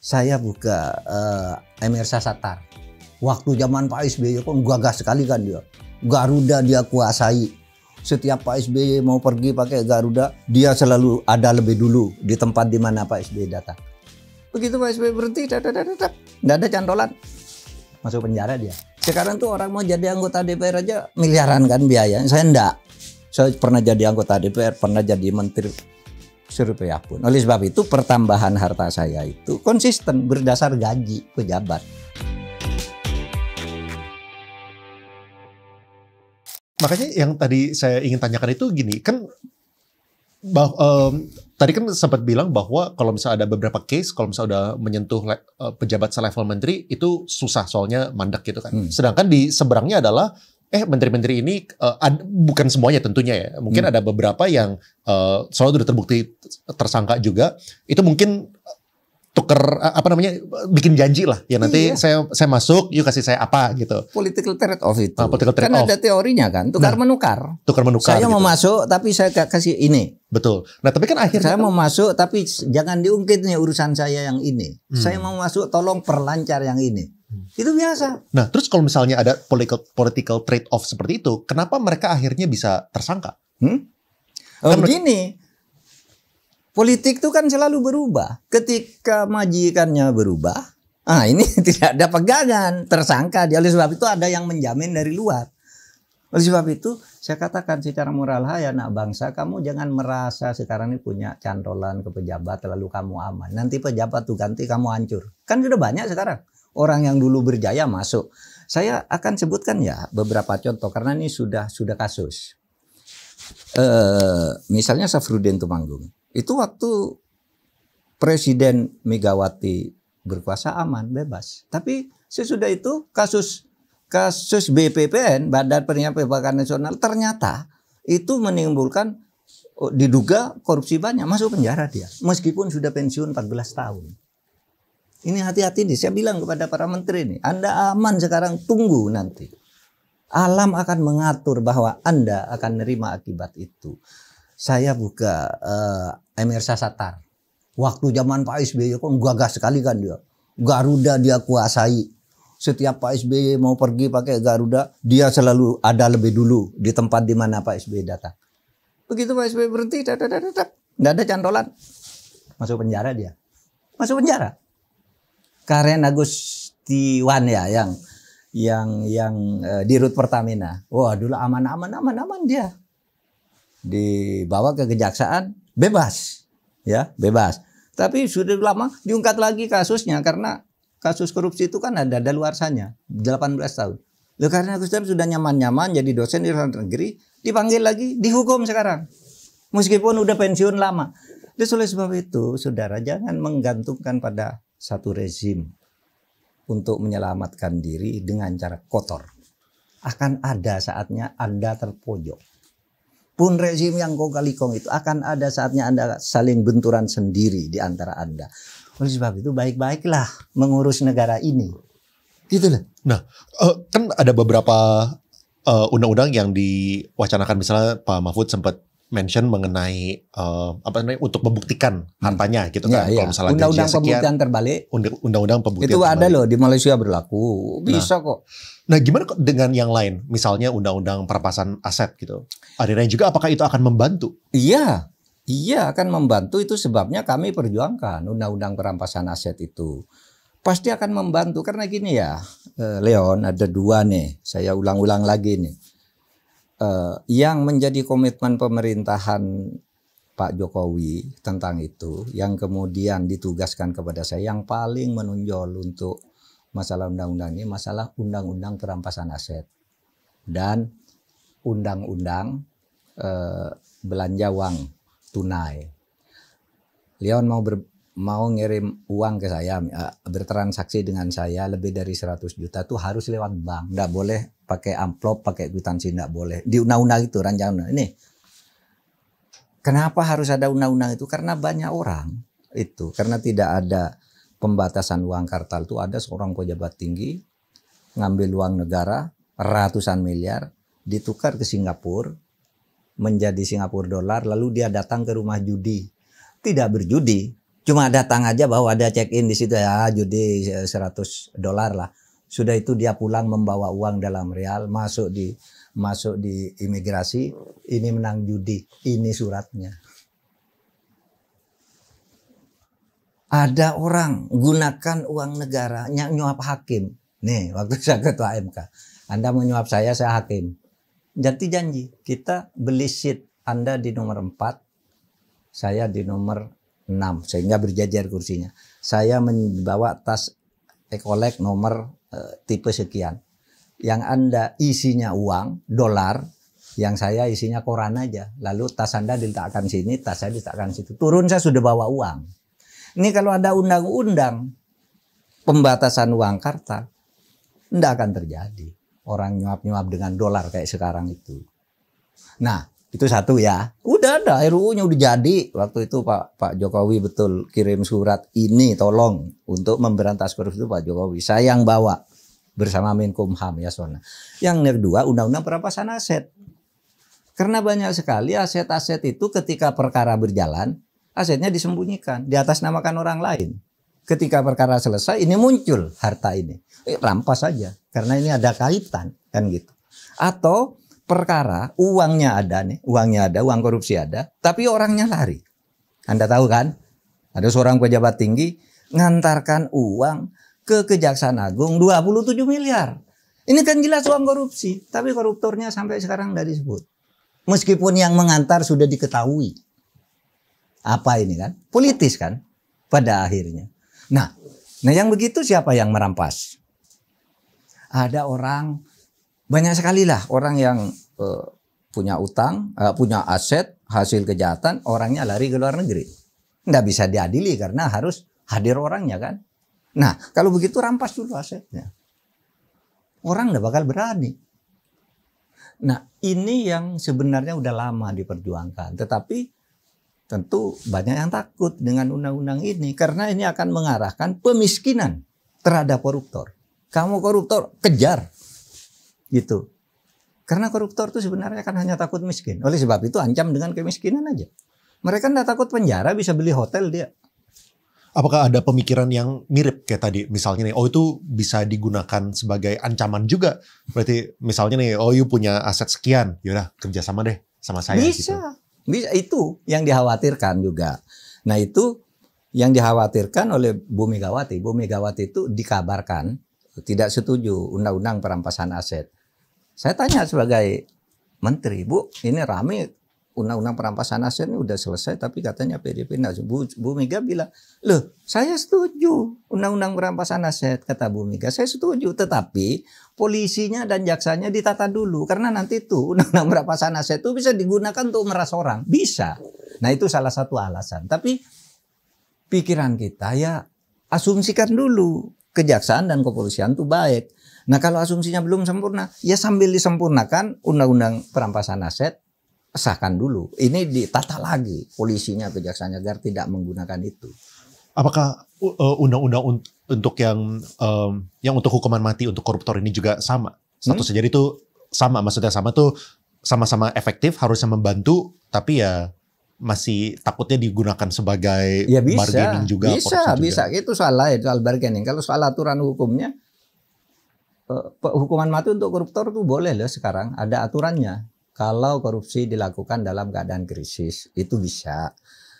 saya buka Emirsa Satar. Waktu zaman Pak SBY kok gagah sekali kan dia. Garuda dia kuasai. Setiap Pak SBY mau pergi pakai Garuda, dia selalu ada lebih dulu di tempat di mana Pak SBY datang. Begitu Pak SBY berhenti, nggak ada cantolan, masuk penjara dia. Sekarang tuh orang mau jadi anggota DPR aja miliaran kan biaya. Saya enggak. Saya pernah jadi anggota DPR, pernah jadi menteri survei pun. Oleh sebab itu pertambahan harta saya itu konsisten berdasar gaji pejabat. Makanya yang tadi saya ingin tanyakan itu gini, kan tadi kan sempat bilang bahwa kalau misalnya ada beberapa case, kalau misalnya udah menyentuh pejabat selevel menteri itu susah soalnya mandek gitu kan. Sedangkan di seberangnya adalah menteri-menteri ini bukan semuanya tentunya ya. Mungkin ada beberapa yang soalnya udah terbukti tersangka juga, itu mungkin bikin janji lah ya nanti saya masuk, yuk kasih saya apa gitu. Political trade off itu. Political trade kan off. ada teorinya kan, tukar menukar. Saya gitu. mau masuk tapi saya kasih ini. Betul. Nah tapi kan akhirnya saya mau masuk tapi jangan diungkit nih urusan saya yang ini. Saya mau masuk tolong perlancar yang ini. Itu biasa. Nah terus kalau misalnya ada political trade off seperti itu, kenapa mereka akhirnya bisa tersangka? Begini. Politik itu kan selalu berubah. Ketika majikannya berubah, ini tidak ada pegangan, tersangka. Oleh sebab itu ada yang menjamin dari luar. Oleh sebab itu saya katakan secara moral, hai anak bangsa, kamu jangan merasa sekarang ini punya cantolan ke pejabat lalu kamu aman. Nanti pejabat tuh ganti kamu hancur. Kan sudah banyak sekarang orang yang dulu berjaya masuk. Saya akan sebutkan ya beberapa contoh karena ini sudah kasus. Misalnya Safruddin Tumanggung. Itu waktu Presiden Megawati berkuasa aman, bebas. Tapi sesudah itu kasus BPPN, Badan Perpajakan Nasional, ternyata itu menimbulkan diduga korupsi banyak, masuk penjara dia. Meskipun sudah pensiun 14 tahun. Ini hati-hati nih, saya bilang kepada para menteri nih, Anda aman sekarang, tunggu nanti. Alam akan mengatur bahwa Anda akan menerima akibat itu. Saya buka Emirsa Satar. Waktu zaman Pak SBY kok gagah sekali kan dia. Garuda dia kuasai. Setiap Pak SBY mau pergi pakai Garuda, dia selalu ada lebih dulu di tempat di mana Pak SBY datang. Begitu Pak SBY berhenti, nggak ada cantolan, masuk penjara dia. Masuk penjara. Karen Agustiwan ya yang di Rut Pertamina. Wah dulu aman dia. Dibawa ke kejaksaan, bebas. Ya, bebas. Tapi sudah lama diungkat lagi kasusnya karena kasus korupsi itu kan ada daluarsanya 18 tahun. Loh karena Agustiwan sudah nyaman-nyaman jadi dosen di luar negeri, dipanggil lagi, dihukum sekarang. Meskipun udah pensiun lama. Oleh sebab itu, saudara jangan menggantungkan pada satu rezim untuk menyelamatkan diri dengan cara kotor. Akan ada saatnya Anda terpojok. Pun rezim yang kong kali kong itu akan ada saatnya Anda saling benturan sendiri di antara Anda. Oleh sebab itu baik-baiklah mengurus negara ini. Gitu loh. Nah, kan ada beberapa undang-undang yang diwacanakan, misalnya Pak Mahfud sempat mention mengenai untuk membuktikan hartanya gitu kan. Kalau misalnya undang-undang pembuktian terbalik. Undang-undang pembuktian itu terbalik. Ada loh di Malaysia berlaku. Bisa kok. Nah gimana dengan yang lain? Misalnya undang-undang perampasan aset gitu. Adanya juga apakah itu akan membantu? Iya akan membantu. Itu sebabnya kami perjuangkan undang-undang perampasan aset itu. Pasti akan membantu karena gini ya, Leon, ada dua nih. Saya ulang-ulang lagi nih. Yang menjadi komitmen pemerintahan Pak Jokowi tentang itu, yang kemudian ditugaskan kepada saya, yang paling menonjol untuk masalah undang-undang ini, masalah undang-undang perampasan aset dan undang-undang belanja uang tunai. Leon mau ngirim uang ke saya, bertransaksi dengan saya lebih dari 100 juta itu harus lewat bank, nggak boleh pakai amplop, pakai kwitansi, nggak boleh. Di undang-undang itu rancangan ini. Kenapa harus ada undang-undang itu? Karena banyak orang itu, karena tidak ada pembatasan uang kartal itu, ada seorang pejabat tinggi ngambil uang negara ratusan miliar ditukar ke Singapura menjadi Singapura dolar, lalu dia datang ke rumah judi, tidak berjudi, Cuma datang aja bahwa ada check in di situ ya, judi $100 lah. Sudah itu dia pulang membawa uang dalam real, masuk di imigrasi, ini menang judi, ini suratnya. Ada orang gunakan uang negara nyuap hakim. Nih, waktu saya ketua MK, Anda menyuap saya hakim. Janji, kita beli seat Anda di nomor 4, saya di nomor 6, sehingga berjajar kursinya. Saya membawa tas ekolek nomor tipe sekian. Yang Anda isinya uang, dolar, yang saya isinya koran aja. Lalu tas Anda diletakkan sini, tas saya diletakkan situ. Turun saya sudah bawa uang. Ini kalau ada undang-undang pembatasan uang kartal, tidak akan terjadi. Orang nyuap-nyuap dengan dolar kayak sekarang itu. Nah, itu satu ya. Udah ada RUU-nya udah jadi. Waktu itu Pak Jokowi betul kirim surat ini tolong untuk memberantas korupsi itu Pak Jokowi. Saya yang bawa bersama Menkumham ya Sona. Yang kedua undang-undang perampasan aset. Karena banyak sekali aset-aset itu ketika perkara berjalan, asetnya disembunyikan, diatasnamakan orang lain. Ketika perkara selesai, ini muncul harta ini. Rampas saja, karena ini ada kaitan, kan gitu. Atau perkara, uangnya ada nih, uang korupsi ada, tapi orangnya lari. Anda tahu kan, ada seorang pejabat tinggi ngantarkan uang ke Kejaksaan Agung 27 miliar. Ini kan jelas uang korupsi, tapi koruptornya sampai sekarang tidak disebut. Meskipun yang mengantar sudah diketahui. Apa ini kan? Politis kan? Pada akhirnya. Nah yang begitu siapa yang merampas? Ada orang, banyak sekali lah orang yang punya utang, punya aset, hasil kejahatan, orangnya lari ke luar negeri. Nggak bisa diadili karena harus hadir orangnya kan. Nah kalau begitu rampas dulu asetnya. Orang nggak bakal berani. Nah ini yang sebenarnya udah lama diperjuangkan. Tetapi tentu banyak yang takut dengan undang-undang ini. Karena ini akan mengarahkan pemiskinan terhadap koruptor. Kamu koruptor, kejar. Gitu. Karena koruptor itu sebenarnya kan hanya takut miskin. Oleh sebab itu ancam dengan kemiskinan aja. Mereka tidak takut penjara, bisa beli hotel dia. Apakah ada pemikiran yang mirip kayak tadi? Misalnya nih, itu bisa digunakan sebagai ancaman juga. Berarti misalnya nih, you punya aset sekian. Yaudah, kerjasama deh sama saya. Bisa. Gitu. Bisa, itu yang dikhawatirkan juga. Nah itu yang dikhawatirkan oleh Bu Megawati. Bu Megawati itu dikabarkan tidak setuju undang-undang perampasan aset. Saya tanya sebagai menteri, Bu, ini rame undang-undang perampasan aset ini udah selesai, tapi katanya PDP enggak. Bu Mega bilang, loh saya setuju undang-undang perampasan aset, kata Bu Mega, saya setuju, tetapi polisinya dan jaksanya ditata dulu, karena nanti tuh undang-undang perampasan aset itu bisa digunakan untuk meras orang, bisa. Nah itu salah satu alasan, tapi pikiran kita ya asumsikan dulu kejaksaan dan kepolisian itu baik. Nah kalau asumsinya belum sempurna, ya sambil disempurnakan undang-undang perampasan aset, sahkan dulu. Ini ditata lagi polisinya, kejaksaan agar tidak menggunakan itu. Apakah undang-undang untuk yang untuk hukuman mati untuk koruptor ini juga sama? Statusnya jadi itu sama, maksudnya sama tuh sama-sama efektif, harusnya membantu, tapi ya masih takutnya digunakan sebagai ya bisa, bargaining juga. Bisa. Itu soal lain, soal bargaining. Kalau soal aturan hukumnya, hukuman mati untuk koruptor tuh boleh loh sekarang, ada aturannya. Kalau korupsi dilakukan dalam keadaan krisis, itu bisa.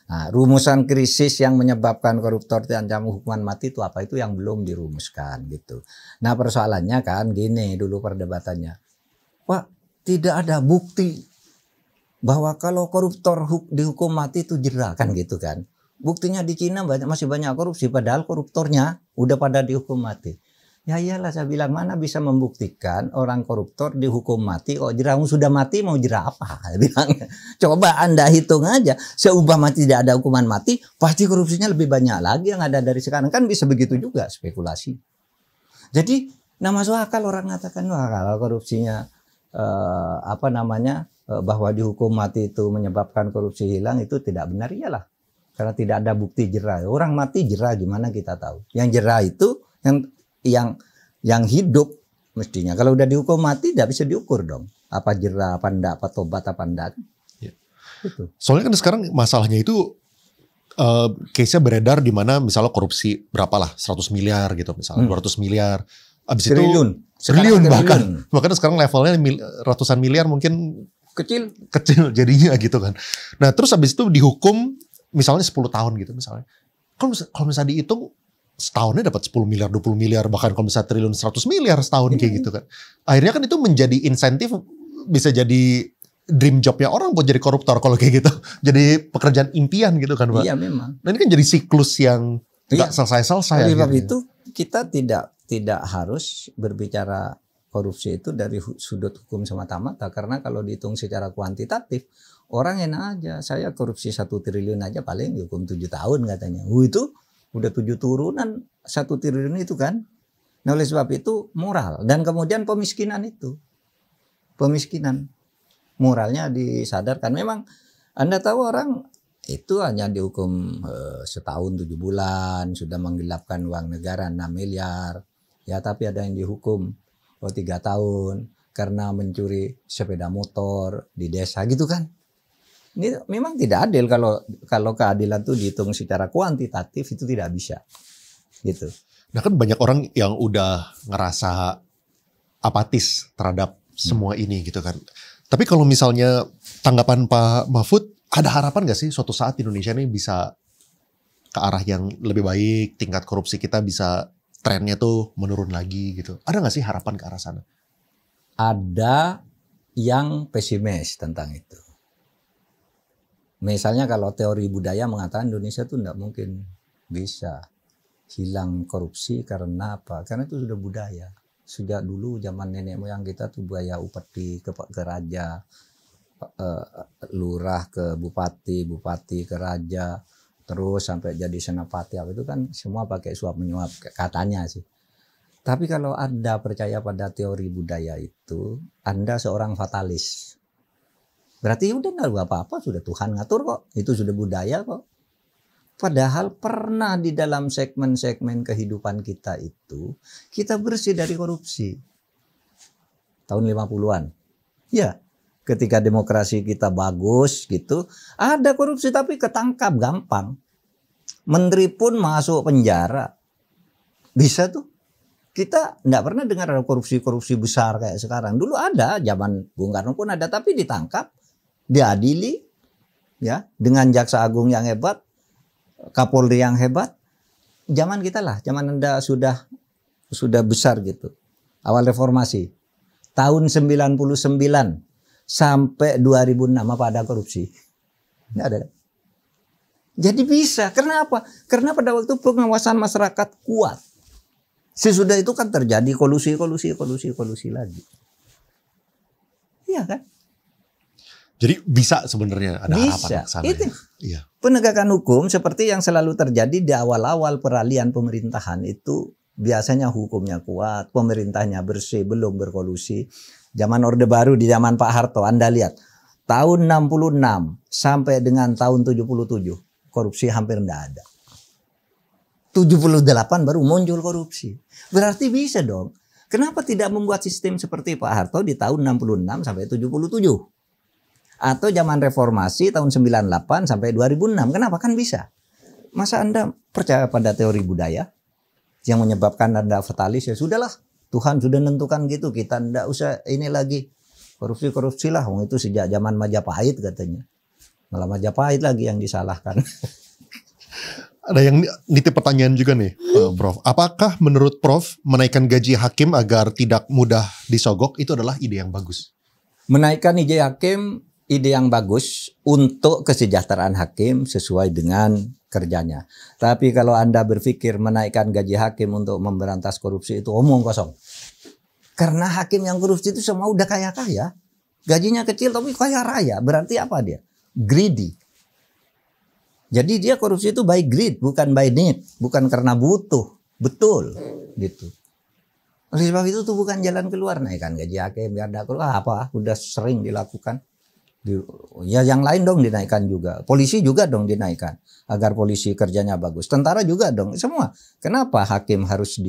Nah, rumusan krisis yang menyebabkan koruptor diancam hukuman mati itu apa? Itu yang belum dirumuskan gitu. Nah persoalannya kan gini dulu perdebatannya. Pak, tidak ada bukti bahwa kalau koruptor dihukum mati itu jera kan gitu kan. Buktinya di Cina masih banyak korupsi padahal koruptornya udah pada dihukum mati. Ya iyalah saya bilang, mana bisa membuktikan orang koruptor dihukum mati kok jera, sudah mati mau jera apa? Bilang, coba Anda hitung aja, seumpama tidak ada hukuman mati pasti korupsinya lebih banyak lagi yang ada dari sekarang, kan bisa begitu juga spekulasi. Jadi masuk akal orang mengatakan wah kalau korupsinya bahwa dihukum mati itu menyebabkan korupsi hilang, itu tidak benar. Iyalah, karena tidak ada bukti jera. Orang mati jera gimana kita tahu? Yang jera itu yang hidup mestinya. Kalau udah dihukum mati tidak bisa diukur dong. Apa jera, apa enggak, apa tobat, apa enggak. Ya. Gitu. Soalnya kan sekarang masalahnya itu case-nya beredar di mana misalnya korupsi berapa lah 100 miliar gitu misalnya 200 miliar abis Triliun. itu triliun Triliun. bahkan sekarang levelnya ratusan miliar mungkin Kecil. jadinya gitu kan. Nah terus abis itu dihukum misalnya 10 tahun gitu misalnya. Kalau misalnya dihitung setahunnya dapat 10 miliar, 20 miliar, bahkan kalau misalnya triliun 100 miliar setahun kayak gitu kan. Akhirnya kan itu menjadi insentif, bisa jadi dream jobnya orang buat jadi koruptor kalau kayak gitu. Jadi pekerjaan impian gitu kan Pak. Iya memang. Nah ini kan jadi siklus yang nggak selesai-selesai. Oleh sebab itu kita tidak harus berbicara korupsi itu dari sudut hukum semata-mata. Karena kalau dihitung secara kuantitatif, orang enak aja. Saya korupsi 1 triliun aja paling dihukum 7 tahun katanya. Itu udah 7 turunan 1 triliun itu kan. Nah oleh sebab itu moral. Dan kemudian pemiskinan itu. Pemiskinan. Moralnya disadarkan. Memang Anda tahu orang itu hanya dihukum setahun 7 bulan. Sudah menggelapkan uang negara 6 miliar. Ya tapi ada yang dihukum 3 tahun. Karena mencuri sepeda motor di desa gitu kan. Ini memang tidak adil kalau keadilan itu dihitung secara kuantitatif itu tidak bisa. Gitu. Nah kan banyak orang yang udah ngerasa apatis terhadap semua ini gitu kan. Tapi kalau misalnya tanggapan Pak Mahfud, ada harapan gak sih suatu saat Indonesia ini bisa ke arah yang lebih baik, tingkat korupsi kita bisa trennya tuh menurun lagi gitu. Ada gak sih harapan ke arah sana? Ada yang pesimis tentang itu. Misalnya kalau teori budaya mengatakan Indonesia tuh tidak mungkin bisa hilang korupsi karena apa? Karena itu sudah budaya. Sejak dulu zaman nenek moyang kita tuh budaya upeti ke raja, lurah ke bupati, bupati ke raja, terus sampai jadi senapati. Itu kan semua pakai suap menyuap katanya sih. Tapi kalau Anda percaya pada teori budaya itu, Anda seorang fatalis. Berarti udah nggak apa-apa, sudah Tuhan ngatur kok. Itu sudah budaya kok. Padahal pernah di dalam segmen-segmen kehidupan kita itu, kita bersih dari korupsi. Tahun 50-an. Ya, ketika demokrasi kita bagus gitu, ada korupsi tapi ketangkap gampang. Menteri pun masuk penjara. Bisa tuh. Kita nggak pernah dengar ada korupsi-korupsi besar kayak sekarang. Dulu ada, zaman Bung Karno pun ada, tapi ditangkap, diadili, ya, dengan jaksa agung yang hebat, Kapolri yang hebat. Zaman kita lah, zaman Anda sudah besar gitu. Awal reformasi. Tahun 99 sampai 2006 apa ada korupsi? Nggak ada. Jadi bisa. Kenapa? Karena pada waktu pengawasan masyarakat kuat. Sesudah itu kan terjadi kolusi lagi. Iya kan? Jadi bisa sebenarnya ada harapan Bisa. ke sana. Itu. Ya. Penegakan hukum seperti yang selalu terjadi di awal-awal peralihan pemerintahan itu biasanya hukumnya kuat, pemerintahnya bersih, belum berkolusi. Zaman Orde Baru di zaman Pak Harto, Anda lihat, tahun 66 sampai dengan tahun 77, korupsi hampir tidak ada. 78 baru muncul korupsi. Berarti bisa dong. Kenapa tidak membuat sistem seperti Pak Harto di tahun 66 sampai 77? Atau zaman reformasi tahun 98 sampai 2006. Kenapa? Kan bisa. Masa Anda percaya pada teori budaya yang menyebabkan Anda fatalis? Ya sudahlah. Tuhan sudah menentukan gitu. Kita tidak usah ini lagi. Korupsi lah. Itu sejak zaman Majapahit katanya. Malah Majapahit lagi yang disalahkan. Ada yang nitip pertanyaan juga nih, Prof. Apakah menurut Prof menaikkan gaji hakim agar tidak mudah disogok itu adalah ide yang bagus? Menaikkan gaji hakim ide yang bagus untuk kesejahteraan hakim sesuai dengan kerjanya. Tapi kalau Anda berpikir menaikkan gaji hakim untuk memberantas korupsi itu omong kosong. Karena hakim yang korupsi itu semua udah kaya-kaya. Gajinya kecil tapi kaya raya. Berarti apa dia? Greedy. Jadi dia korupsi itu by greed, bukan by need. Bukan karena butuh. Betul. Gitu. Oleh sebab itu tuh bukan jalan keluar. Naikkan gaji hakim biar ada keluar. Apa? Udah sering dilakukan. Ya yang lain dong dinaikkan juga. Polisi juga dong dinaikkan. Agar polisi kerjanya bagus. Tentara juga dong. Semua. Kenapa hakim harus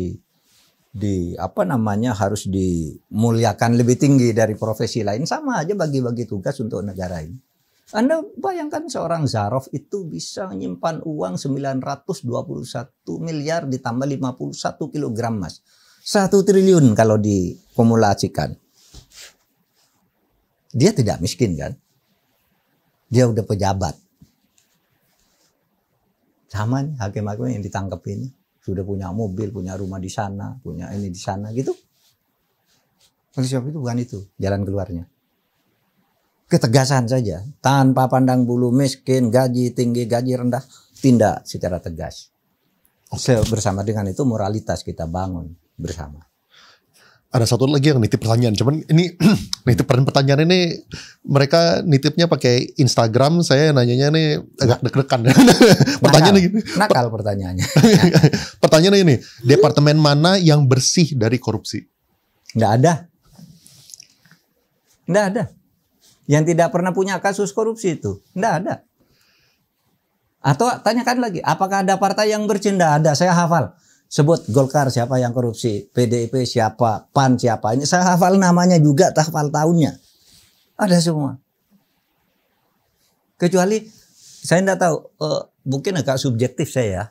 harus dimuliakan lebih tinggi dari profesi lain? Sama aja bagi-bagi tugas untuk negara ini. Anda bayangkan seorang Zaroff itu bisa menyimpan uang 921 miliar ditambah 51 kilogram emas. 1 triliun kalau dikumulasikan. Dia tidak miskin kan? Dia udah pejabat. Sama nih hakim-hakim yang ditangkap ini. Sudah punya mobil, punya rumah di sana, punya ini di sana gitu. Oleh sebab itu bukan itu jalan keluarnya. Ketegasan saja, tanpa pandang bulu, miskin, gaji tinggi, gaji rendah, tindak secara tegas. Bersama dengan itu moralitas kita bangun bersama. Ada satu lagi yang nitip pertanyaan, cuman ini nitip pertanyaan ini mereka nitipnya pakai Instagram, saya nanyanya nih agak deg-degan. Pertanyaannya gini. Nakal pertanyaannya. Pertanyaannya ini, departemen mana yang bersih dari korupsi? Nggak ada. Nggak ada. Yang tidak pernah punya kasus korupsi itu. Nggak ada. Atau tanyakan lagi, apakah ada partai yang bersih? Nggak ada, saya hafal. Sebut Golkar siapa yang korupsi, PDIP siapa, PAN siapa. Ini saya hafal namanya juga, hafal tahunnya. Ada semua. Kecuali, saya nggak tahu, mungkin agak subjektif saya.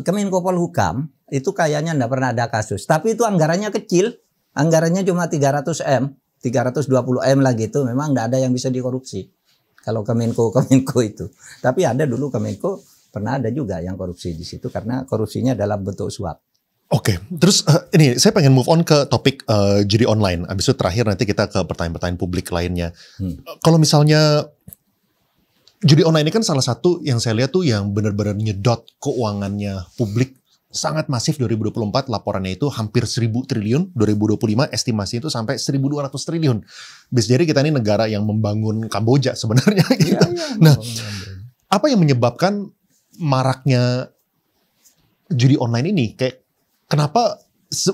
Kemenko Polhukam, itu kayaknya nggak pernah ada kasus. Tapi itu anggarannya kecil, anggarannya cuma 300M. 320M lah gitu, memang nggak ada yang bisa dikorupsi. Kalau Kemenko itu. Tapi ada dulu Kemenko, pernah ada juga yang korupsi di situ karena korupsinya dalam bentuk suap. Oke, terus ini saya pengen move on ke topik judi online. Abis itu terakhir nanti kita ke pertanyaan-pertanyaan publik lainnya. Kalau misalnya judi online ini kan salah satu yang saya lihat tuh yang benar-benar nyedot keuangannya publik. Sangat masif 2024, laporannya itu hampir 1.000 triliun, 2025 estimasi itu sampai 1.200 triliun. Bisa jadi kita ini negara yang membangun Kamboja sebenarnya gitu. Nah, apa yang menyebabkan maraknya judi online ini? Kayak kenapa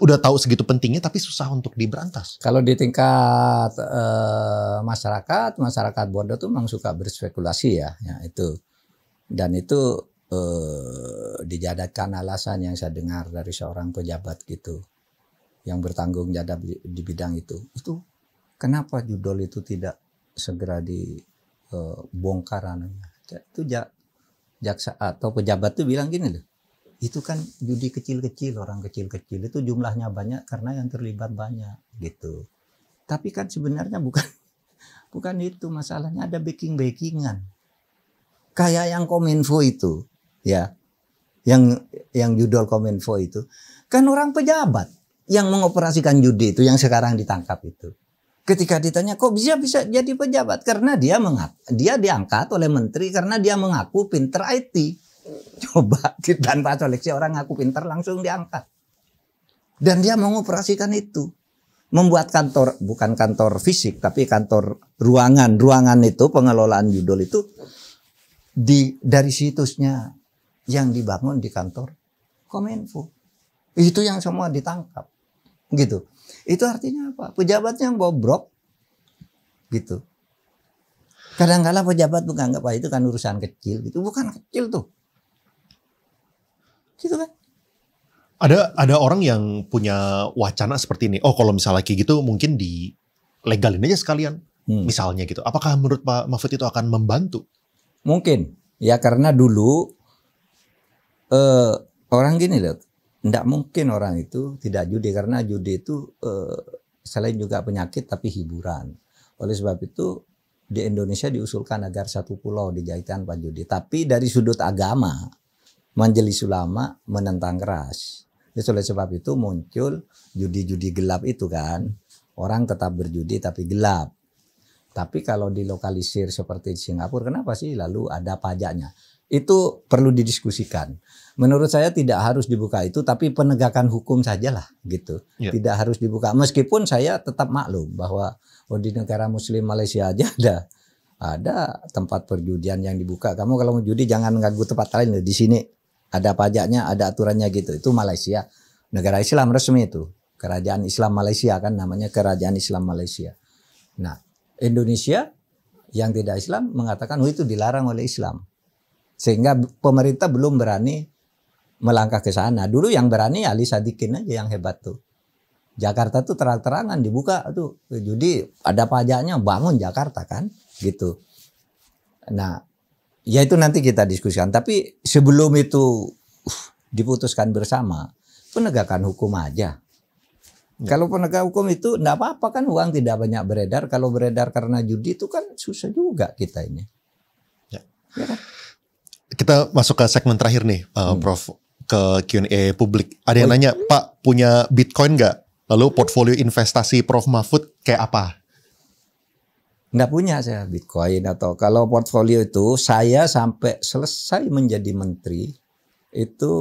udah tahu segitu pentingnya tapi susah untuk diberantas? Kalau di tingkat masyarakat bodoh tuh memang suka berspekulasi ya itu. Dan itu dijadikan alasan yang saya dengar dari seorang pejabat gitu yang bertanggung jawab di bidang itu kenapa judol itu tidak segera dibongkar itu jaksa atau pejabat tuh bilang gini loh, itu kan judi kecil-kecil, orang kecil-kecil itu jumlahnya banyak karena yang terlibat banyak gitu, tapi kan sebenarnya bukan itu masalahnya, ada backingan kayak yang Kominfo itu. Ya, yang judul Kominfo itu kan orang pejabat yang mengoperasikan judi itu yang sekarang ditangkap itu. Ketika ditanya kok bisa jadi pejabat, karena dia diangkat oleh menteri karena dia mengaku pinter IT. Coba tanpa seleksi orang ngaku pinter langsung diangkat. Dan dia mengoperasikan itu, membuat kantor, bukan kantor fisik tapi kantor ruangan itu pengelolaan judul itu dari situsnya yang dibangun di kantor Kominfo. Itu yang semua ditangkap. Gitu. Itu artinya apa? Pejabatnya yang bobrok. Gitu. Kadang-kala pejabat menganggap itu kan urusan kecil gitu. Bukan kecil tuh. Gitu kan? Ada orang yang punya wacana seperti ini. Oh, kalau misalnya kayak gitu mungkin dilegalin aja sekalian. Misalnya gitu. Apakah menurut Pak Mahfud itu akan membantu? Mungkin. Ya karena dulu orang gini loh, tidak mungkin orang itu tidak judi karena judi itu selain juga penyakit tapi hiburan. Oleh sebab itu di Indonesia diusulkan agar satu pulau dijadikan tanpa judi. Tapi dari sudut agama, Majelis Ulama menentang keras. Jadi oleh sebab itu muncul judi-judi gelap itu kan, orang tetap berjudi tapi gelap. Tapi kalau dilokalisir seperti di Singapura, kenapa sih lalu ada pajaknya? Itu perlu didiskusikan. Menurut saya tidak harus dibuka itu, tapi penegakan hukum sajalah gitu. Ya. Tidak harus dibuka. Meskipun saya tetap maklum bahwa di negara Muslim Malaysia aja ada tempat perjudian yang dibuka. Kamu kalau mau judi jangan ganggu tempat lain. Di sini ada pajaknya, ada aturannya gitu. Itu Malaysia, negara Islam resmi itu. Kerajaan Islam Malaysia kan namanya Kerajaan Islam Malaysia. Nah, Indonesia yang tidak Islam mengatakan itu dilarang oleh Islam. Sehingga pemerintah belum berani melangkah ke sana. Dulu yang berani Ali Sadikin aja yang hebat tuh. Jakarta tuh terang-terangan dibuka tuh judi, ada pajaknya, bangun Jakarta kan gitu. Nah, ya itu nanti kita diskusikan. Tapi sebelum itu diputuskan bersama, penegakan hukum aja. Kalau penegak hukum itu enggak apa-apa kan, uang tidak banyak beredar. Kalau beredar karena judi itu kan susah juga kita ini. Ya. Ya kan? Kita masuk ke segmen terakhir nih, Prof, ke Q&A publik. Ada yang nanya, Pak punya Bitcoin nggak? Lalu portfolio investasi Prof Mahfud kayak apa? Nggak punya saya Bitcoin, atau kalau portfolio itu saya sampai selesai menjadi menteri itu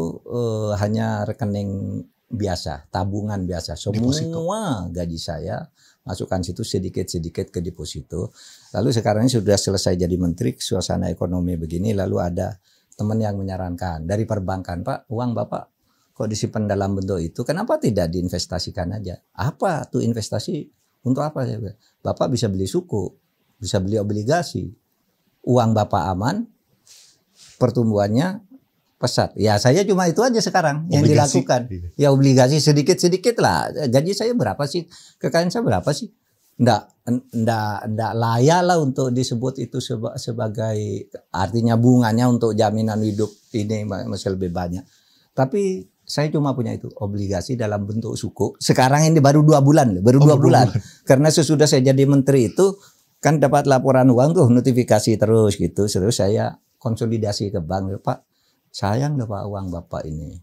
hanya rekening biasa, tabungan biasa. Semua gaji saya masukkan situ sedikit-sedikit ke deposito. Lalu sekarang ini sudah selesai jadi menteri, suasana ekonomi begini, lalu ada teman yang menyarankan dari perbankan, Pak, uang Bapak kok disimpan dalam bentuk itu, kenapa tidak diinvestasikan aja? Apa tuh investasi? Untuk apa? Bapak bisa beli suku, bisa beli obligasi. Uang Bapak aman, pertumbuhannya pesat. Ya saya cuma itu aja sekarang yang dilakukan. Ya obligasi sedikit-sedikit lah. Gaji saya berapa sih? Kekayaan saya berapa sih? Nggak layak lah untuk disebut itu sebagai, artinya bunganya untuk jaminan hidup ini masih lebih banyak. Tapi saya cuma punya itu, obligasi dalam bentuk suku. Sekarang ini baru 2 bulan, baru 2 bulan. Karena sesudah saya jadi menteri itu kan dapat laporan uang tuh, notifikasi terus gitu. Terus saya konsolidasi ke bank, Pak, sayang deh Pak uang Bapak ini.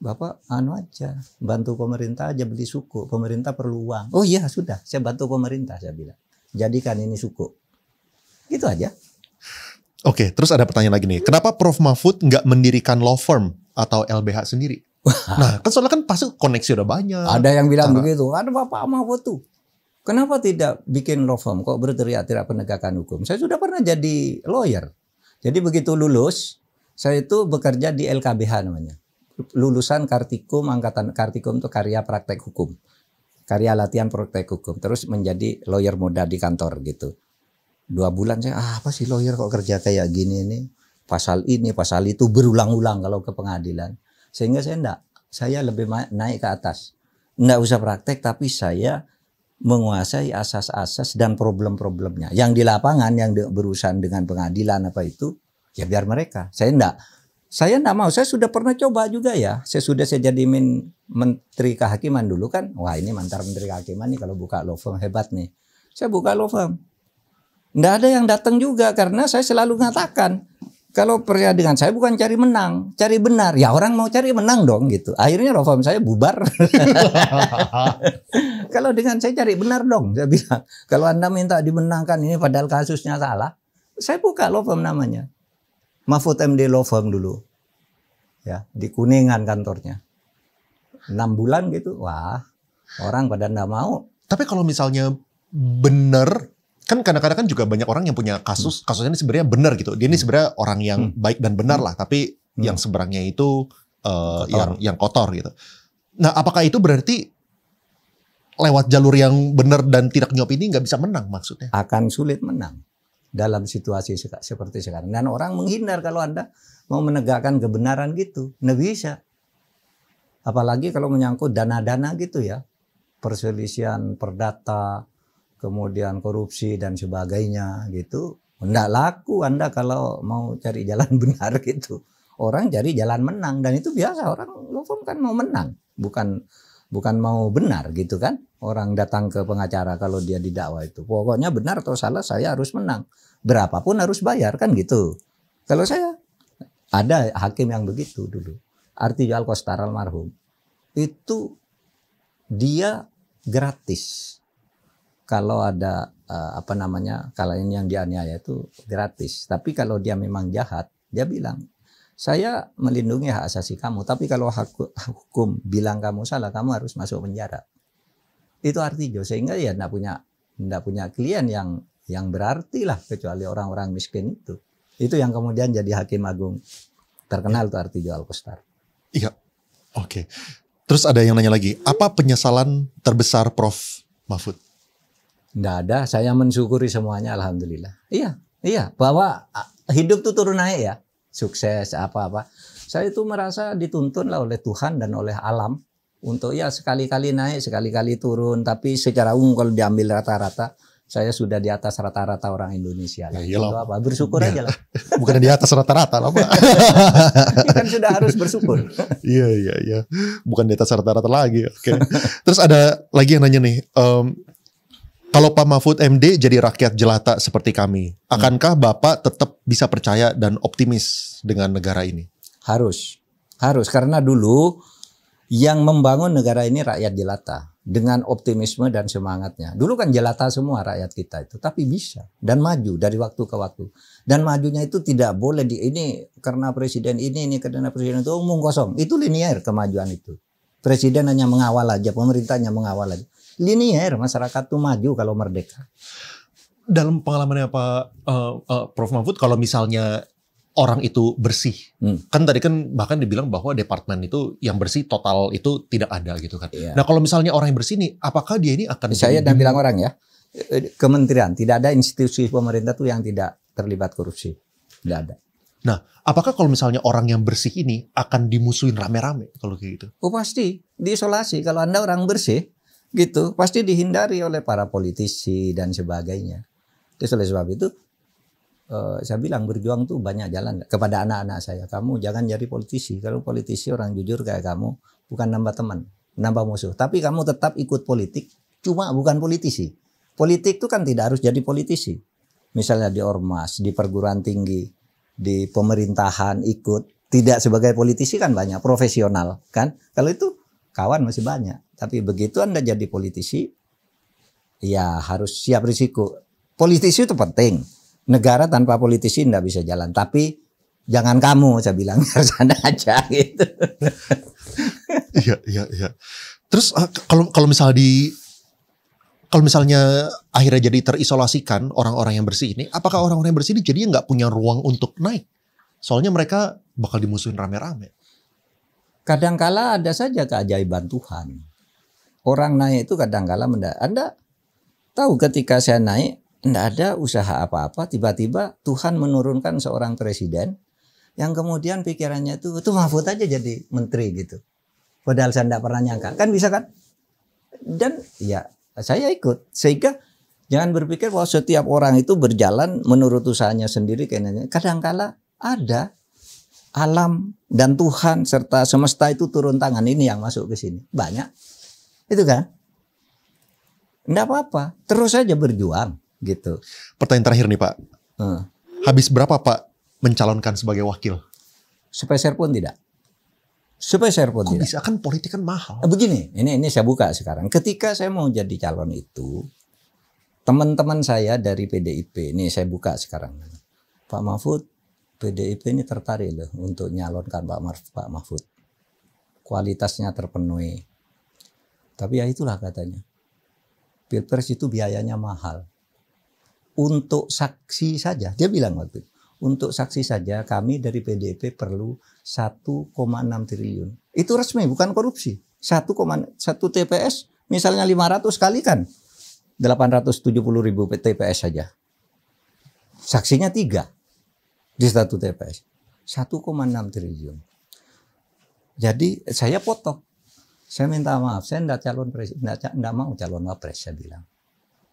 Bapak aja, bantu pemerintah aja beli suku. Pemerintah perlu uang. Oh iya sudah, saya bantu pemerintah, saya bilang. Jadikan ini suku. Gitu aja. Oke, terus ada pertanyaan lagi nih. Kenapa Prof Mahfud nggak mendirikan law firm atau LBH sendiri? Nah, kan soalnya kan pasti koneksi udah banyak. Ada yang bilang begitu. Ada Bapak Mahfud tuh. Kenapa tidak bikin law firm? Kok berteriak-teriak penegakan hukum? Saya sudah pernah jadi lawyer. Jadi begitu lulus, saya itu bekerja di LKBH namanya. Lulusan Kartikum, angkatan Kartikum itu karya praktek hukum. Karya latihan praktek hukum. Terus menjadi lawyer muda di kantor gitu. 2 bulan saya, apa sih lawyer kok kerja kayak gini nih. Pasal ini, pasal itu berulang-ulang kalau ke pengadilan. Sehingga saya lebih naik ke atas. Nggak usah praktek, tapi saya menguasai asas-asas dan problem-problemnya. Yang di lapangan, yang berurusan dengan pengadilan apa itu, ya biar mereka. Saya enggak mau. Saya sudah pernah coba juga ya. Saya jadi menteri kehakiman dulu kan. Wah ini mantar menteri kehakiman nih kalau buka law firm hebat nih. Saya buka law firm. Enggak ada yang datang juga karena saya selalu mengatakan kalau percaya dengan saya bukan cari menang, cari benar. Ya orang mau cari menang dong gitu. Akhirnya law firm saya bubar. Kalau dengan saya cari benar dong. Saya bilang kalau Anda minta dimenangkan ini padahal kasusnya salah. Saya buka law firm namanya. Mahfud MD Law Firm dulu. Ya, di Kuningan kantornya. 6 bulan gitu. Wah, orang pada enggak mau. Tapi kalau misalnya benar, kan kadang-kadang kan juga banyak orang yang punya kasusnya ini sebenarnya benar gitu. Dia ini sebenarnya orang yang baik dan benar lah, tapi yang seberangnya itu yang kotor gitu. Nah, apakah itu berarti lewat jalur yang benar dan tidak nyop ini nggak bisa menang maksudnya? Akan sulit menang dalam situasi seperti sekarang. Dan orang menghindar kalau Anda mau menegakkan kebenaran gitu. Nggak bisa. Apalagi kalau menyangkut dana-dana gitu ya. Perselisihan perdata, kemudian korupsi dan sebagainya gitu. Nggak laku Anda kalau mau cari jalan benar gitu. Orang cari jalan menang. Dan itu biasa. Orang kan mau menang. Bukan mau benar gitu kan. Orang datang ke pengacara kalau dia didakwa itu. Pokoknya benar atau salah saya harus menang. Berapapun harus bayar kan gitu. Kalau saya ada hakim yang begitu dulu. Artijo Alkostar almarhum. Itu dia gratis. Kalau ada kalau ini yang dianiaya itu gratis. Tapi kalau dia memang jahat, dia bilang, saya melindungi hak asasi kamu. Tapi kalau hukum bilang kamu salah, kamu harus masuk penjara. Itu Artijo, sehingga ya enggak punya klien yang berarti lah kecuali orang-orang miskin itu. Itu yang kemudian jadi hakim agung terkenal tuh Artijo Alkostar. Iya. Oke. Terus ada yang nanya lagi, apa penyesalan terbesar Prof Mahfud? Enggak ada, saya mensyukuri semuanya alhamdulillah. Iya, bahwa hidup tuh turun naik ya. Sukses apa-apa. Saya itu merasa dituntun lah oleh Tuhan dan oleh alam. Untuk ya sekali-kali naik, sekali-kali turun. Tapi secara umum kalau diambil rata-rata, Saya sudah di atas rata-rata orang Indonesia. Ya, Itu apa? Bersyukur aja lah. Bukan di atas rata-rata lah Pak. Kan sudah harus bersyukur. Iya. Bukan di atas rata-rata lagi. Oke. Terus ada lagi yang nanya nih. Kalau Pak Mahfud MD jadi rakyat jelata seperti kami, akankah Bapak tetap bisa percaya dan optimis dengan negara ini? Harus. Karena dulu yang membangun negara ini rakyat jelata. Dengan optimisme dan semangatnya. Dulu kan jelata semua rakyat kita itu. Tapi bisa. Dan maju dari waktu ke waktu. Dan majunya itu tidak boleh ini karena presiden ini karena presiden itu omong kosong. Itu linier kemajuan itu. Presiden hanya mengawal aja. Pemerintahnya mengawal aja. Linier. Masyarakat tuh maju kalau merdeka. Dalam pengalamannya Pak Prof. Mahfud, kalau misalnya orang itu bersih, kan tadi kan bahkan dibilang bahwa departemen itu yang bersih total itu tidak ada gitu kan. Iya. Nah kalau misalnya orang yang bersih nih, apakah dia ini akan? Saya dan bilang orang ya, kementerian tidak ada institusi pemerintah tuh yang tidak terlibat korupsi, tidak ada. Nah, apakah kalau misalnya orang yang bersih ini akan dimusuhin rame-rame kalau kayak gitu? Oh pasti diisolasi. Kalau Anda orang bersih, gitu pasti dihindari oleh para politisi dan sebagainya. Terus oleh sebab itu. Saya bilang berjuang tuh banyak jalan kepada anak-anak saya. Kamu jangan jadi politisi. Kalau politisi orang jujur kayak kamu bukan nambah teman, nambah musuh. Tapi kamu tetap ikut politik, cuma bukan politisi. Politik itu kan tidak harus jadi politisi. Misalnya di ormas, di perguruan tinggi, di pemerintahan ikut. Tidak sebagai politisi kan banyak, profesional kan. Kalau itu kawan masih banyak. Tapi begitu Anda jadi politisi, ya harus siap risiko. Politisi itu penting. Negara tanpa politisi tidak bisa jalan. Tapi jangan kamu, saya bilang harus Anda aja gitu. Iya. Terus kalau misalnya akhirnya jadi terisolasikan orang-orang yang bersih ini, apakah orang-orang yang bersih ini jadinya nggak punya ruang untuk naik? Soalnya mereka bakal dimusuhin rame-rame. Kadangkala ada saja keajaiban Tuhan. Orang naik itu kadangkala Anda tahu ketika saya naik, tidak ada usaha apa-apa, tiba-tiba Tuhan menurunkan seorang presiden yang kemudian pikirannya itu Mahfud aja jadi menteri gitu. Padahal saya tidak pernah nyangka. Kan bisa kan? Dan ya saya ikut. Sehingga jangan berpikir bahwa setiap orang itu berjalan menurut usahanya sendiri. Kadangkala ada alam dan Tuhan serta semesta itu turun tangan. Ini yang masuk ke sini. Banyak. Itu kan? Tidak apa-apa. Terus saja berjuang. Gitu. Pertanyaan terakhir nih Pak. Habis berapa Pak mencalonkan sebagai wakil? Sepeser pun tidak. Sepeser pun tidak. Bisa kan politik kan mahal. Begini, ini saya buka sekarang. Ketika saya mau jadi calon itu, teman-teman saya dari PDIP, ini saya buka sekarang. Pak Mahfud, PDIP ini tertarik loh untuk nyalonkan Pak Mahfud. Kualitasnya terpenuhi. Tapi ya itulah katanya. Pilpres itu biayanya mahal. Untuk saksi saja, dia bilang waktu itu, untuk saksi saja kami dari PDIP perlu 1,6 triliun. Itu resmi, bukan korupsi. 1 TPS, misalnya 500 kali kan, 870.000 TPS saja. Saksinya 3 di 1 TPS. 1,6 triliun. Jadi saya potong. Saya minta maaf, saya tidak mau calon wapres, saya bilang.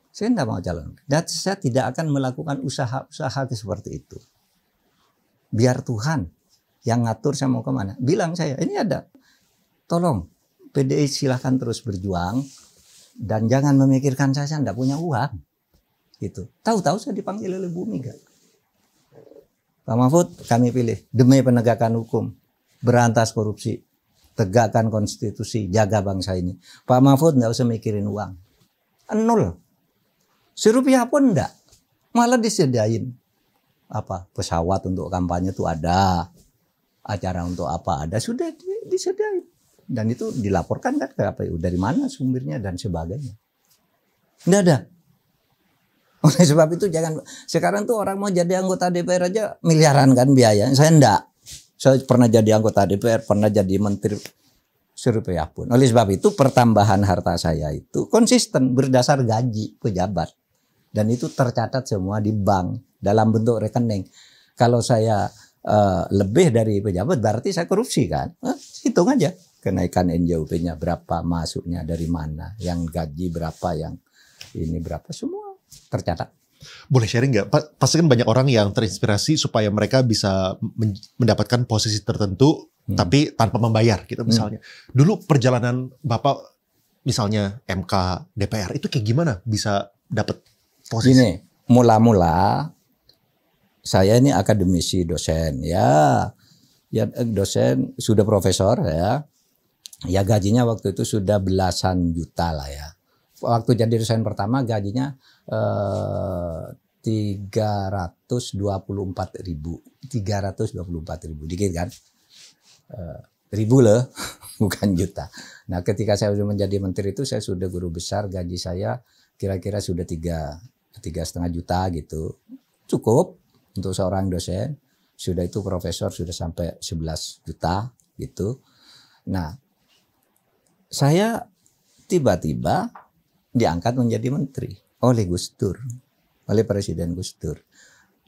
Saya tidak mau calon. Dan saya tidak akan melakukan usaha-usaha seperti itu. Biar Tuhan yang ngatur saya mau kemana. Bilang saya, ini ada. Tolong, PDI silahkan terus berjuang. Dan jangan memikirkan saya tidak punya uang. Gitu. Tahu-tahu saya dipanggil oleh Bu Mega. Pak Mahfud, kami pilih. Demi penegakan hukum. Berantas korupsi. Tegakkan konstitusi. Jaga bangsa ini. Pak Mahfud tidak usah mikirin uang. 0. Serupiah pun enggak. Malah disediain pesawat untuk kampanye itu ada. Acara untuk apa ada. Sudah disediain. Dan itu dilaporkan kan ke KPU. Dari mana sumbernya dan sebagainya. Enggak ada. Oleh sebab itu jangan. Sekarang tuh orang mau jadi anggota DPR aja miliaran kan biaya. Saya enggak. Saya pernah jadi anggota DPR. Pernah jadi menteri. Serupiah pun. Oleh sebab itu pertambahan harta saya itu konsisten berdasar gaji pejabat. Dan itu tercatat semua di bank dalam bentuk rekening. Kalau saya lebih dari pejabat berarti saya korupsi kan? Hitung aja kenaikan NJUP-nya berapa, masuknya dari mana, yang gaji berapa, yang ini berapa, semua tercatat. Boleh sharing nggak? Pasti kan banyak orang yang terinspirasi supaya mereka bisa mendapatkan posisi tertentu tapi tanpa membayar gitu misalnya. Dulu perjalanan Bapak misalnya MK, DPR itu kayak gimana bisa dapat posisi? Gini, mula-mula saya ini akademisi dosen ya dosen sudah profesor ya gajinya waktu itu sudah belasan juta lah ya. Waktu jadi dosen pertama gajinya 324.000 dikit kan, ribu loh bukan juta. Nah ketika saya sudah menjadi menteri itu saya sudah guru besar, gaji saya kira-kira sudah 3,5 juta gitu, cukup untuk seorang dosen. Sudah itu profesor sudah sampai 11 juta gitu. Nah saya tiba-tiba diangkat menjadi menteri oleh Gus Dur, oleh Presiden Gus Dur.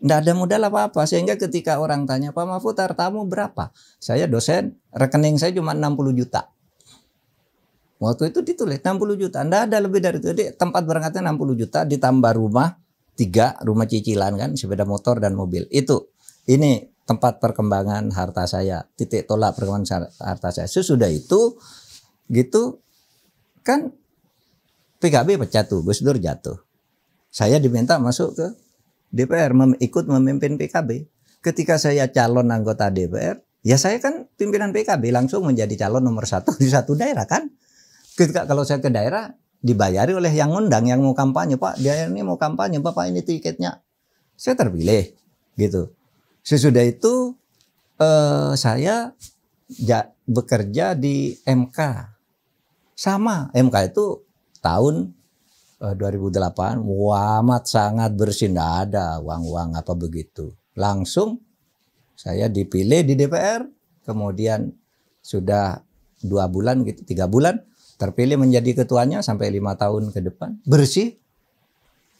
Nggak ada modal apa-apa, sehingga ketika orang tanya, Pak Mahfud hartamu berapa? Saya dosen, rekening saya cuma 60 juta. Waktu itu ditulis 60 juta, nggak ada lebih dari itu. Jadi tempat berangkatnya 60 juta ditambah rumah 3, rumah cicilan kan, sepeda motor dan mobil. Ini tempat perkembangan harta saya, titik tolak perkembangan harta saya. Sesudah itu gitu kan PKB pecah tuh, Gus Dur jatuh. Saya diminta masuk ke DPR, ikut memimpin PKB. Ketika saya calon anggota DPR, ya saya kan pimpinan PKB, langsung menjadi calon nomor 1 di satu daerah kan. Ketika kalau saya ke daerah, dibayari oleh yang ngundang, yang mau kampanye. Pak, dia ini mau kampanye, Bapak ini tiketnya. Saya terpilih gitu. Sesudah itu saya bekerja di MK. Sama, MK itu tahun 2008, amat sangat bersih, nggak ada uang-uang apa begitu. Langsung saya dipilih di DPR, kemudian sudah 2 bulan gitu, 3 bulan, terpilih menjadi ketuanya sampai 5 tahun ke depan, bersih,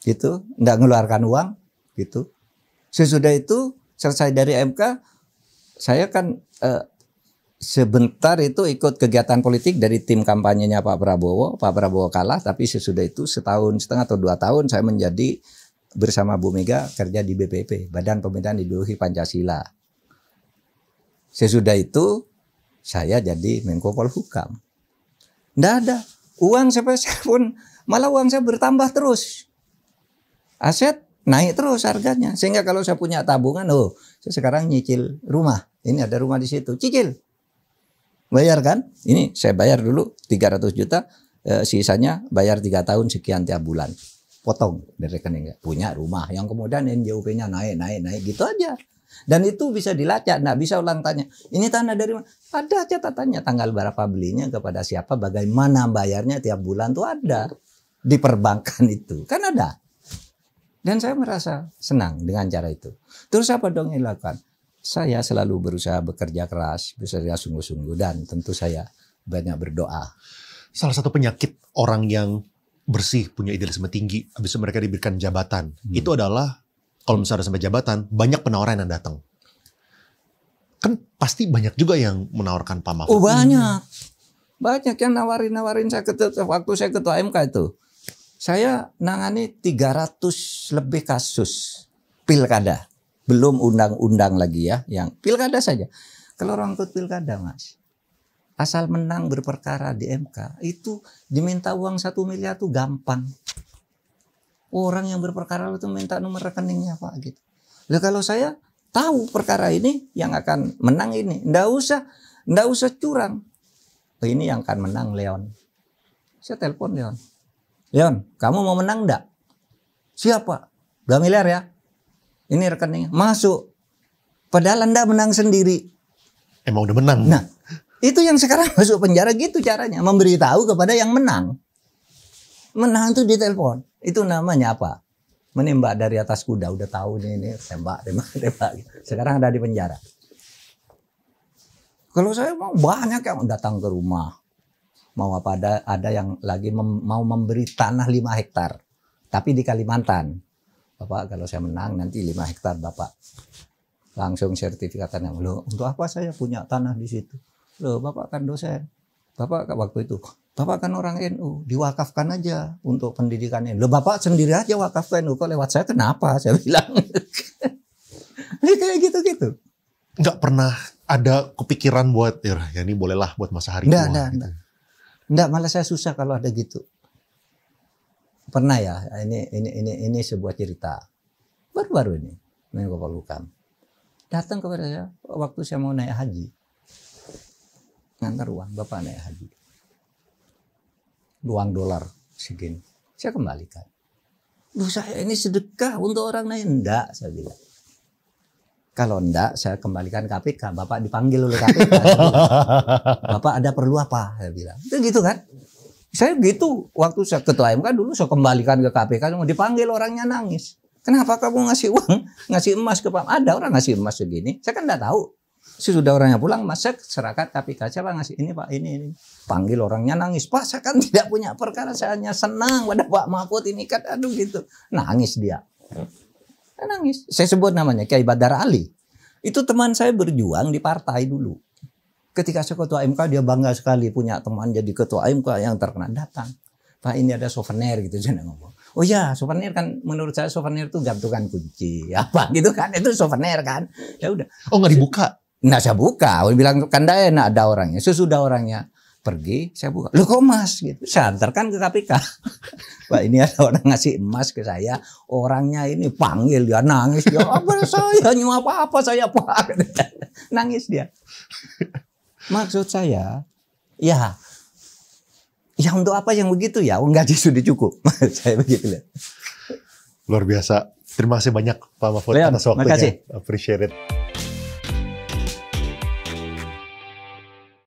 gitu, nggak ngeluarkan uang, gitu. Sesudah itu selesai dari MK, saya kan sebentar itu ikut kegiatan politik dari tim kampanyenya Pak Prabowo. Pak Prabowo kalah, tapi sesudah itu 1,5 tahun atau 2 tahun saya menjadi bersama Bu Mega kerja di BPP, Badan Pembinaan Ideologi Pancasila. Sesudah itu saya jadi Menko Polhukam. Nggak ada uang sepeser pun, malah uang saya bertambah terus. Aset naik terus harganya. Sehingga kalau saya punya tabungan, saya sekarang nyicil rumah. Ini ada rumah di situ, cicil. Bayar kan? Ini saya bayar dulu 300 juta, sisanya bayar 3 tahun sekian tiap bulan. Potong dari rekening. Punya rumah, yang kemudian NJOP-nya naik gitu aja. Dan itu bisa dilacak, nggak bisa ulang tanya. Ini tanah dari mana? Ada catatannya, tanggal berapa belinya, kepada siapa, bagaimana bayarnya tiap bulan tuh ada. Di perbankan itu, kan ada. Dan saya merasa senang dengan cara itu. Terus apa dong yang dilakukan? Saya selalu berusaha bekerja keras, berusaha sungguh-sungguh, dan tentu saya banyak berdoa. Salah satu penyakit orang yang bersih, punya idealisme tinggi, habis itu mereka diberikan jabatan, itu adalah kalau misalnya sampai jabatan, banyak penawaran yang datang. Kan pasti banyak juga yang menawarkan Pak Mahfud. Oh banyak. Banyak yang nawarin saya waktu saya ketua MK itu. Saya nangani 300 lebih kasus pilkada. Belum undang-undang lagi ya, yang pilkada saja. Kalau orang ikut pilkada, Mas, asal menang berperkara di MK, itu diminta uang 1 miliar tuh gampang. Orang yang berperkara itu minta nomor rekeningnya Pak gitu. Lah kalau saya tahu perkara ini yang akan menang ini, ndak usah curang. Ini yang akan menang Leon. Saya telepon Leon. Leon, kamu mau menang ndak? Siapa? 2 miliar ya. Ini rekeningnya masuk. Padahal Anda menang sendiri. Emang udah menang. Nah, itu yang sekarang masuk penjara gitu caranya, memberitahu kepada yang menang. Menang itu ditelepon. Itu namanya apa? Menembak dari atas kuda. Udah tahu ini tembak. Sekarang ada di penjara. Kalau saya mau banyak yang datang ke rumah. Mau apa, ada yang lagi mau memberi tanah 5 hektar. Tapi di Kalimantan. Bapak kalau saya menang nanti 5 hektar Bapak. Langsung sertifikatnya. Loh, untuk apa saya punya tanah di situ? Loh, Bapak kan dosen. Bapak waktu itu Bapak kan orang NU, diwakafkan aja untuk pendidikan NU. Loh, Bapak sendiri aja wakaf ke NU, kok lewat saya kenapa? Saya bilang. Kayak gitu-gitu. Nggak pernah ada kepikiran buat, ya ini bolehlah buat masa hari tua. Nggak, malah saya susah kalau ada gitu. Pernah ya, ini sebuah cerita. Baru-baru ini, Menko Polhukam. Datang kepada saya, waktu saya mau naik haji. Ngantar uang, Bapak naik haji. Uang dolar segini. Saya kembalikan. Loh, saya ini sedekah untuk orang lain. Enggak, saya bilang. Kalau enggak, saya kembalikan KPK. Bapak dipanggil oleh KPK. Bapak ada perlu apa? Saya bilang. Itu gitu kan. Saya gitu. Waktu saya ketua MK dulu, saya kembalikan ke KPK. Dipanggil orangnya nangis. Kenapa kamu ngasih uang? Ngasih emas ke Pak? Ada orang ngasih emas segini. Saya kan enggak tahu. Sudah orangnya pulang, saya serahkan KPK. Siapa ngasih ini Pak? Ini. Panggil orangnya nangis. Pak, saya kan tidak punya perkara. Saya hanya senang pada Pak Mahfud ini kan. Aduh gitu. Nangis dia. Nangis. Saya sebut namanya Kiai Badar Ali. Itu teman saya berjuang di partai dulu. Ketika saya ketua MK dia bangga sekali punya teman jadi ketua MK yang terkenal. Datang. Pak, ini ada souvenir gitu. Saya ngomong. Oh ya, souvenir kan menurut saya souvenir itu gantungan kunci. Apa gitu kan. Itu souvenir kan. Ya udah. Oh, nggak dibuka? Nah, saya buka. Saya bilang kan enak ada orangnya. Sesudah orangnya pergi, saya buka. Loh kok emas? Gitu. Saya antarkan ke KPK. Pak, ini ada orang ngasih emas ke saya. Orangnya ini panggil dia nangis. Dia apa saya nyuma apa saya Pak. Nangis dia. Maksud saya, ya untuk apa yang begitu ya? Enggak sudah cukup. Saya begitu. Luar biasa. Terima kasih banyak Pak Mahfud atas waktunya. Appreciate it.